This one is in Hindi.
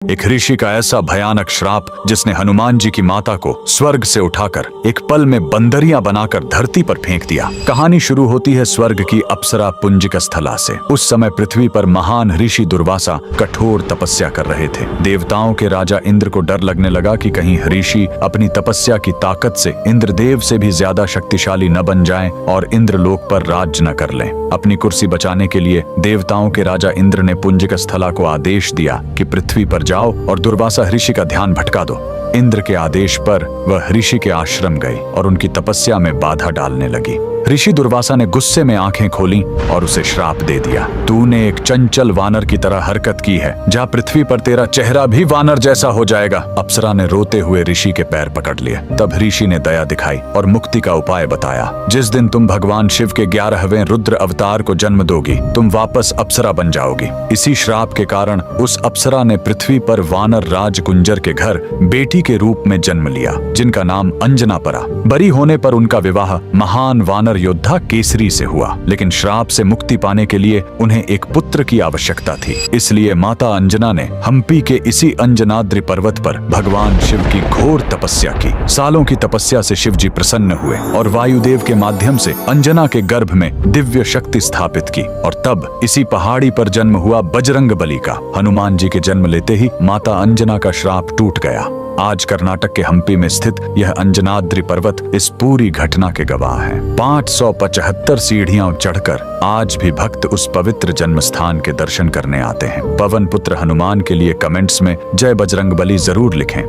एक ऋषि का ऐसा भयानक श्राप जिसने हनुमान जी की माता को स्वर्ग से उठाकर एक पल में बंदरियां बनाकर धरती पर फेंक दिया। कहानी शुरू होती है स्वर्ग की अप्सरा पुंजिक स्थला से। उस समय पृथ्वी पर महान ऋषि दुर्वासा कठोर तपस्या कर रहे थे। देवताओं के राजा इंद्र को डर लगने लगा कि कहीं ऋषि अपनी तपस्या की ताकत से इंद्रदेव से भी ज्यादा शक्तिशाली न बन जाएं और इंद्रलोक पर राज न कर लें। अपनी कुर्सी बचाने के लिए देवताओं के राजा इंद्र ने पुंजिक स्थला को आदेश दिया कि पृथ्वी पर जाओ और दुर्वासा ऋषि का ध्यान भटका दो। इंद्र के आदेश पर वह ऋषि के आश्रम गई और उनकी तपस्या में बाधा डालने लगी। ऋषि दुर्वासा ने गुस्से में आंखें खोली और उसे श्राप दे दिया। तूने एक चंचल वानर की तरह हरकत की है, जा पृथ्वी पर तेरा चेहरा भी वानर जैसा हो जाएगा। अप्सरा ने रोते हुए ऋषि के पैर पकड़ लिए। तब ऋषि ने दया दिखाई और मुक्ति का उपाय बताया। जिस दिन तुम भगवान शिव के 11वें रुद्र अवतार को जन्म दोगी, तुम वापस अप्सरा बन जाओगी। इसी श्राप के कारण उस अप्सरा ने पृथ्वी पर वानर राज कुंजर के घर बेटी के रूप में जन्म लिया, जिनका नाम अंजना पड़ा। बरी होने पर उनका विवाह महान वानर योद्धा केसरी से हुआ, लेकिन श्राप से मुक्ति पाने के लिए उन्हें एक पुत्र की आवश्यकता थी। इसलिए माता अंजना ने हम्पी के इसी अंजनाद्रि पर्वत पर भगवान शिव की घोर तपस्या की। सालों की तपस्या से शिव जी प्रसन्न हुए और वायुदेव के माध्यम से अंजना के गर्भ में दिव्य शक्ति स्थापित की। और तब इसी पहाड़ी पर जन्म हुआ बजरंग बली का। हनुमान जी के जन्म लेते ही माता अंजना का श्राप टूट गया। आज कर्नाटक के हम्पी में स्थित यह अंजनाद्रि पर्वत इस पूरी घटना के गवाह है। 575 सीढ़ियां चढ़कर आज भी भक्त उस पवित्र जन्म स्थान के दर्शन करने आते हैं। पवन पुत्र हनुमान के लिए कमेंट्स में जय बजरंग बली जरूर लिखें।